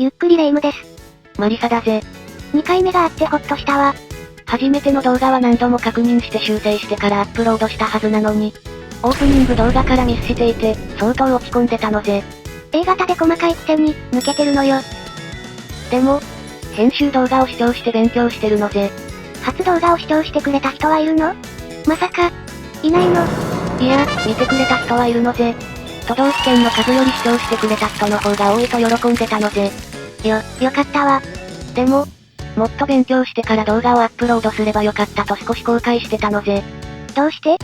ゆっくりレ夢ムです。マリサだぜ。2回目があってほっとしたわ。初めての動画は何度も確認して修正してからアップロードしたはずなのに、オープニング動画からミスしていて、相当落ち込んでたのぜ。A 型で細かいくせに、抜けてるのよ。でも、編集動画を視聴して勉強してるのぜ。初動画を視聴してくれた人はいるの？まさか、いないの？いや、見てくれた人はいるのぜ。都道府県の数より視聴してくれた人の方が多いと喜んでたのぜ。よかったわ。でも、もっと勉強してから動画をアップロードすればよかったと少し後悔してたのぜ。どうして？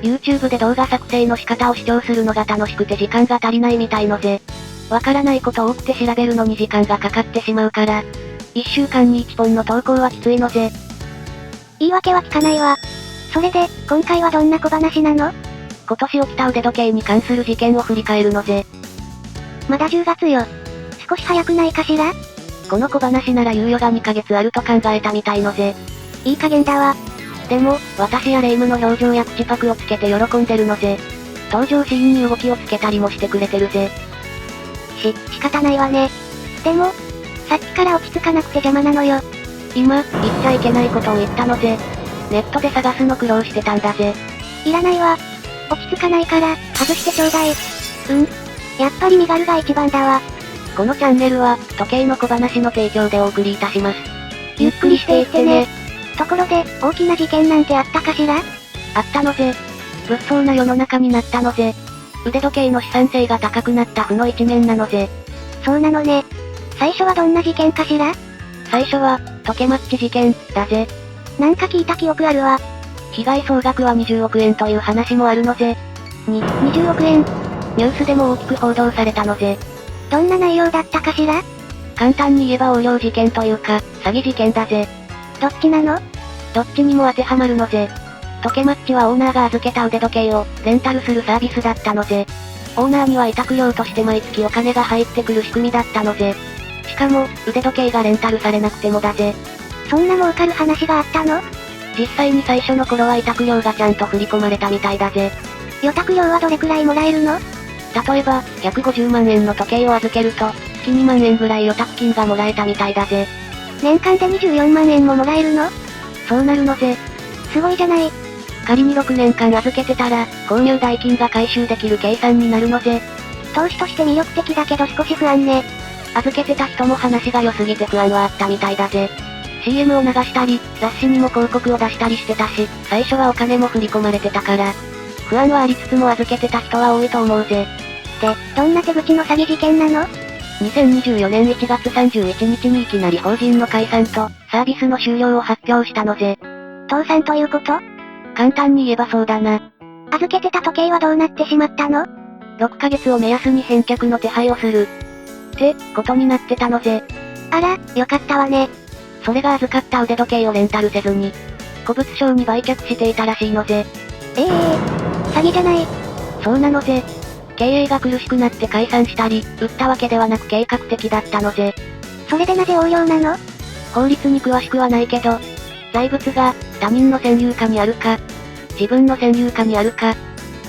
YouTube で動画作成の仕方を視聴するのが楽しくて時間が足りないみたいのぜ。わからないこと多くて調べるのに時間がかかってしまうから、1週間に1本の投稿はきついのぜ。言い訳は聞かないわ。それで、今回はどんな小話なの？今年起きた腕時計に関する事件を振り返るのぜ。まだ10月よ。少し早くないかしら？この小話なら猶予が2ヶ月あると考えたみたいのぜ。いい加減だわ。でも、私やレ夢ムの表情や口パクをつけて喜んでるのぜ。登場シーンに動きをつけたりもしてくれてるぜ。仕方ないわね。でも、さっきから落ち着かなくて邪魔なのよ。今、言っちゃいけないことを言ったのぜ。ネットで探すの苦労してたんだぜ。いらないわ。落ち着かないから、外してちょうだい。やっぱり身軽が一番だわ。このチャンネルは、時計の小話の提供でお送りいたします。ゆっくりしていってね。ところで、大きな事件なんてあったかしら？あったのぜ。物騒な世の中になったのぜ。腕時計の資産性が高くなった負の一面なのぜ。そうなのね。最初はどんな事件かしら？最初は、時計マッチ事件、だぜ。なんか聞いた記憶あるわ。被害総額は20億円という話もあるのぜ。20億円。ニュースでも大きく報道されたのぜ。どんな内容だったかしら？簡単に言えば横領事件というか、詐欺事件だぜ。どっちなの？どっちにも当てはまるのぜ。時計マッチはオーナーが預けた腕時計を、レンタルするサービスだったのぜ。オーナーには委託料として毎月お金が入ってくる仕組みだったのぜ。しかも、腕時計がレンタルされなくてもだぜ。そんな儲かる話があったの？実際に最初の頃は委託料がちゃんと振り込まれたみたいだぜ。予託料はどれくらいもらえるの？例えば、150万円の時計を預けると、月2万円ぐらい予託金がもらえたみたいだぜ。年間で24万円ももらえるの？そうなるのぜ。すごいじゃない。仮に6年間預けてたら、購入代金が回収できる計算になるのぜ。投資として魅力的だけど少し不安ね。預けてた人も話が良すぎて不安はあったみたいだぜ。CM を流したり、雑誌にも広告を出したりしてたし、最初はお金も振り込まれてたから、不安はありつつも預けてた人は多いと思うぜ。で、どんな手口の詐欺事件なの？2024年1月31日にいきなり法人の解散と、サービスの終了を発表したのぜ。倒産ということ？簡単に言えばそうだな。預けてた時計はどうなってしまったの？6ヶ月を目安に返却の手配をする。ってことになってたのぜ。あら、よかったわね。それが預かった腕時計をレンタルせずに、古物商に売却していたらしいのぜ。詐欺じゃない。そうなのぜ。経営が苦しくなって解散したり、売ったわけではなく計画的だったのぜ。それでなぜ横領なの？法律に詳しくはないけど、財物が、他人の占有下にあるか、自分の占有下にあるか、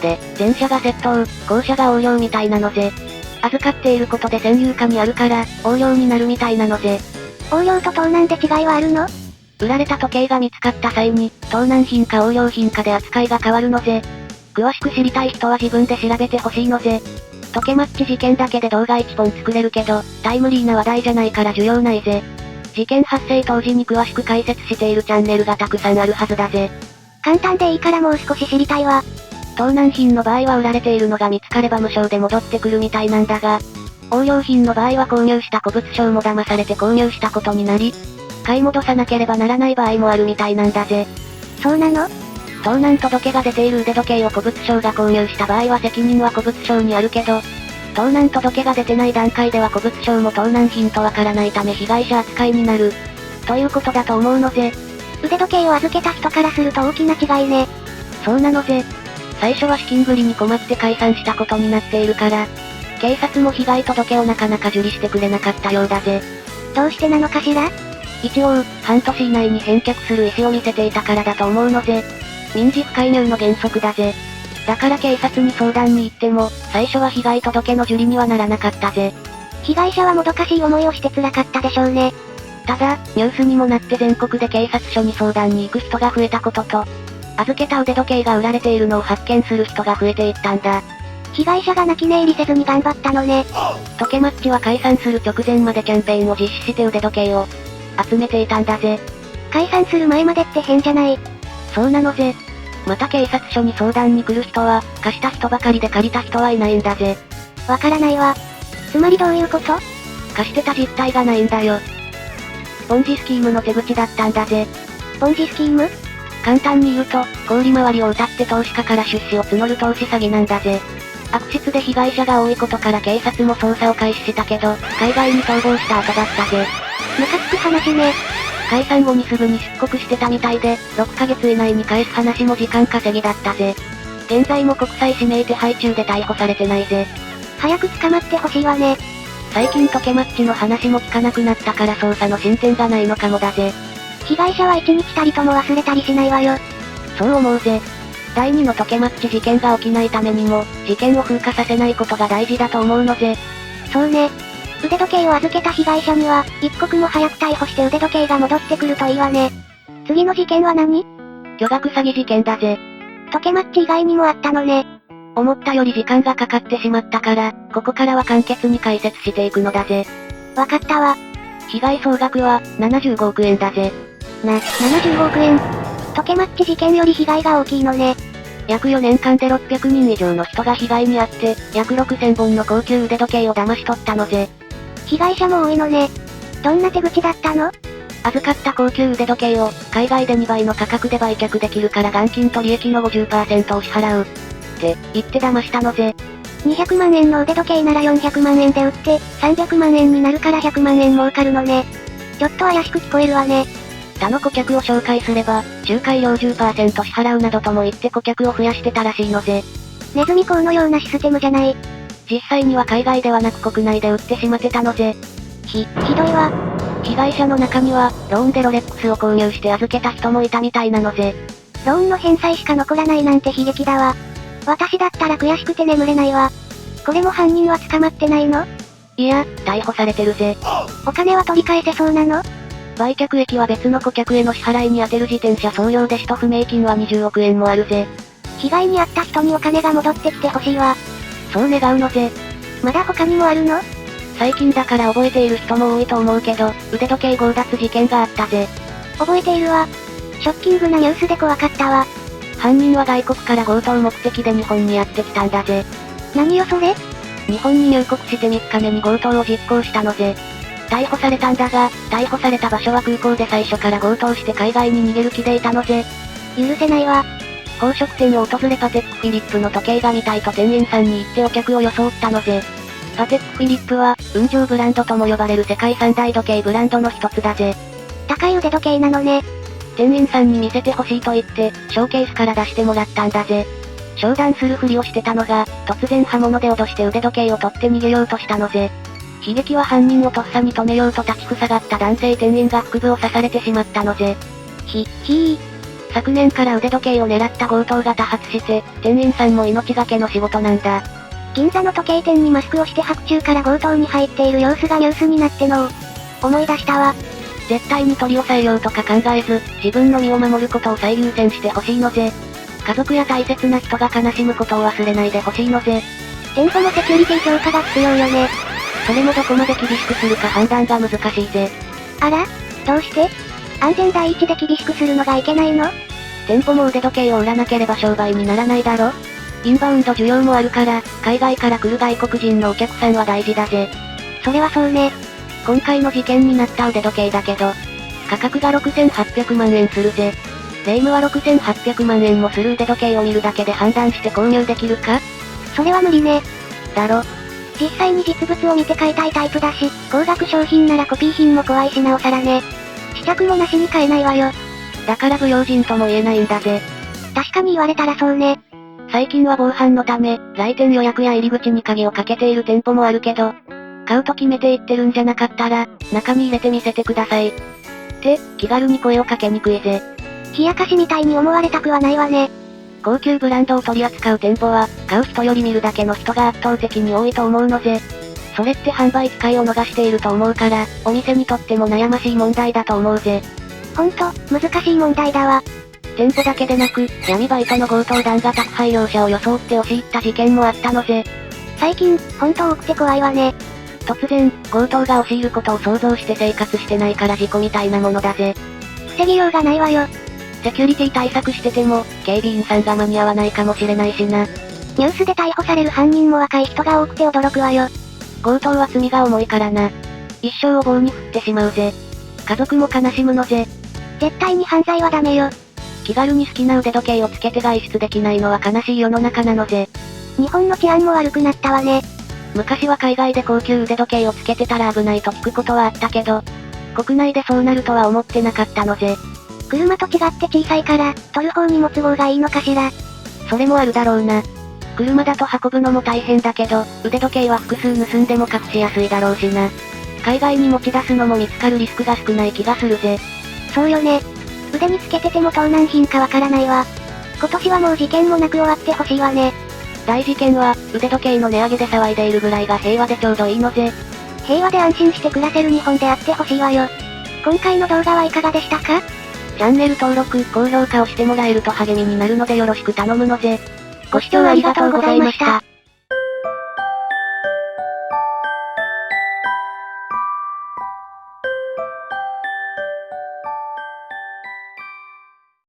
で、前者が窃盗、後者が横領みたいなのぜ。預かっていることで占有下にあるから、横領になるみたいなのぜ。横領と盗難で違いはあるの？売られた時計が見つかった際に、盗難品か横領品かで扱いが変わるのぜ。詳しく知りたい人は自分で調べてほしいのぜ。時計マッチ事件だけで動画1本作れるけど、タイムリーな話題じゃないから需要ないぜ。事件発生当時に詳しく解説しているチャンネルがたくさんあるはずだぜ。簡単でいいからもう少し知りたいわ。盗難品の場合は売られているのが見つかれば無償で戻ってくるみたいなんだが、横領品の場合は購入した古物商も騙されて購入したことになり、買い戻さなければならない場合もあるみたいなんだぜ。そうなの？盗難届が出ている腕時計を古物商が購入した場合は責任は古物商にあるけど、盗難届が出てない段階では古物商も盗難品とわからないため被害者扱いになる。ということだと思うのぜ。腕時計を預けた人からすると大きな違いね。そうなのぜ。最初は資金繰りに困って解散したことになっているから、警察も被害届をなかなか受理してくれなかったようだぜ。どうしてなのかしら？一応、半年以内に返却する意思を見せていたからだと思うのぜ。民事不介入の原則だぜ。だから警察に相談に行っても、最初は被害届の受理にはならなかったぜ。被害者はもどかしい思いをして辛かったでしょうね。ただ、ニュースにもなって全国で警察署に相談に行く人が増えたことと、預けた腕時計が売られているのを発見する人が増えていったんだ。被害者が泣き寝入りせずに頑張ったのね。時計マッチは解散する直前までキャンペーンを実施して腕時計を集めていたんだぜ。解散する前までって変じゃない。そうなのぜ。また警察署に相談に来る人は、貸した人ばかりで借りた人はいないんだぜ。わからないわ。つまりどういうこと？貸してた実態がないんだよ。ポンジスキームの手口だったんだぜ。ポンジスキーム？簡単に言うと、氷回りを謳って投資家から出資を募る投資詐欺なんだぜ。悪質で被害者が多いことから警察も捜査を開始したけど、海外に逃亡した後だったぜ。ムカつく話ね。解散後にすぐに出国してたみたいで、6ヶ月以内に返す話も時間稼ぎだったぜ。現在も国際指名手配中で逮捕されてないぜ。早く捕まってほしいわね。最近時計マッチの話も聞かなくなったから捜査の進展がないのかもだぜ。被害者は一日たりとも忘れたりしないわよ。そう思うぜ。第2の時計マッチ事件が起きないためにも、事件を風化させないことが大事だと思うのぜ。そうね。腕時計を預けた被害者には、一刻も早く逮捕して腕時計が戻ってくるといいわね。次の事件は何？巨額詐欺事件だぜ。時計マッチ以外にもあったのね。思ったより時間がかかってしまったから、ここからは簡潔に解説していくのだぜ。わかったわ。被害総額は、75億円だぜ。75億円。時計マッチ事件より被害が大きいのね。約4年間で600人以上の人が被害に遭って、約6000本の高級腕時計を騙し取ったのぜ。被害者も多いのね。どんな手口だったの？預かった高級腕時計を、海外で2倍の価格で売却できるから元金と利益の 50% を支払う。って言って騙したのぜ。200万円の腕時計なら400万円で売って、300万円になるから100万円儲かるのね。ちょっと怪しく聞こえるわね。他の顧客を紹介すれば、仲介料 10% 支払うなどとも言って顧客を増やしてたらしいのぜ。ネズミ講のようなシステムじゃない。実際には海外ではなく国内で売ってしまってたのぜ。ひどいわ。被害者の中には、ローンでロレックスを購入して預けた人もいたみたいなのぜ。ローンの返済しか残らないなんて悲劇だわ。私だったら悔しくて眠れないわ。これも犯人は捕まってないの？いや、逮捕されてるぜ。お金は取り返せそうなの？売却益は別の顧客への支払いに充てる自転車送料で使途不明金は20億円もあるぜ。被害に遭った人にお金が戻ってきてほしいわ。そう願うのぜ。まだ他にもあるの？最近だから覚えている人も多いと思うけど、腕時計強奪事件があったぜ。覚えているわ。ショッキングなニュースで怖かったわ。犯人は外国から強盗目的で日本にやってきたんだぜ。何よそれ？日本に入国して3日目に強盗を実行したのぜ。逮捕されたんだが、逮捕された場所は空港で最初から強盗して海外に逃げる気でいたのぜ。許せないわ。宝飾店を訪れパテックフィリップの時計が見たいと店員さんに言ってお客を装ったのぜ。パテックフィリップは、雲上ブランドとも呼ばれる世界三大時計ブランドの一つだぜ。高い腕時計なのね。店員さんに見せてほしいと言って、ショーケースから出してもらったんだぜ。商談するふりをしてたのが、突然刃物で脅して腕時計を取って逃げようとしたのぜ。悲劇は犯人をとっさに止めようと立ちふさがった男性店員が腹部を刺されてしまったのぜ。昨年から腕時計を狙った強盗が多発して、店員さんも命がけの仕事なんだ。銀座の時計店にマスクをして白昼から強盗に入っている様子がニュースになってのを思い出したわ。絶対に取り押さえようとか考えず、自分の身を守ることを最優先してほしいのぜ。家族や大切な人が悲しむことを忘れないでほしいのぜ。店舗のセキュリティ強化が必要よね。それもどこまで厳しくするか判断が難しいぜ。あら？どうして？安全第一で厳しくするのがいけないの？店舗も腕時計を売らなければ商売にならないだろ。インバウンド需要もあるから、海外から来る外国人のお客さんは大事だぜ。それはそうね。今回の事件になった腕時計だけど、価格が6800万円するぜ。霊夢は6800万円もする腕時計を見るだけで判断して購入できるか？それは無理ね。だろ。実際に実物を見て買いたいタイプだし、高額商品ならコピー品も怖いしなおさらね。試着もなしに買えないわよ。だから不用心とも言えないんだぜ。確かに言われたらそうね。最近は防犯のため、来店予約や入り口に鍵をかけている店舗もあるけど、買うと決めて言ってるんじゃなかったら、中に入れてみせてください。って、気軽に声をかけにくいぜ。冷やかしみたいに思われたくはないわね。高級ブランドを取り扱う店舗は、買う人より見るだけの人が圧倒的に多いと思うのぜ。それって販売機会を逃していると思うから、お店にとっても悩ましい問題だと思うぜ。ほんと、難しい問題だわ。店舗だけでなく、闇バイトの強盗団が宅配業者を装って押し入った事件もあったのぜ。最近、ほんと多くて怖いわね。突然、強盗が押し入ることを想像して生活してないから事故みたいなものだぜ。防ぎようがないわよ。セキュリティ対策してても、警備員さんが間に合わないかもしれないしな。ニュースで逮捕される犯人も若い人が多くて驚くわよ。強盗は罪が重いからな。一生を棒に振ってしまうぜ。家族も悲しむのぜ。絶対に犯罪はダメよ。気軽に好きな腕時計をつけて外出できないのは悲しい世の中なのぜ。日本の治安も悪くなったわね。昔は海外で高級腕時計をつけてたら危ないと聞くことはあったけど、国内でそうなるとは思ってなかったのぜ。車と違って小さいから、取る方にも都合がいいのかしら。それもあるだろうな。車だと運ぶのも大変だけど、腕時計は複数盗んでも隠しやすいだろうしな。海外に持ち出すのも見つかるリスクが少ない気がするぜ。そうよね。腕につけてても盗難品かわからないわ。今年はもう事件もなく終わってほしいわね。大事件は、腕時計の値上げで騒いでいるぐらいが平和でちょうどいいのぜ。平和で安心して暮らせる日本であってほしいわよ。今回の動画はいかがでしたか？チャンネル登録、高評価をしてもらえると励みになるのでよろしく頼むのぜ。ご視聴ありがとうございました。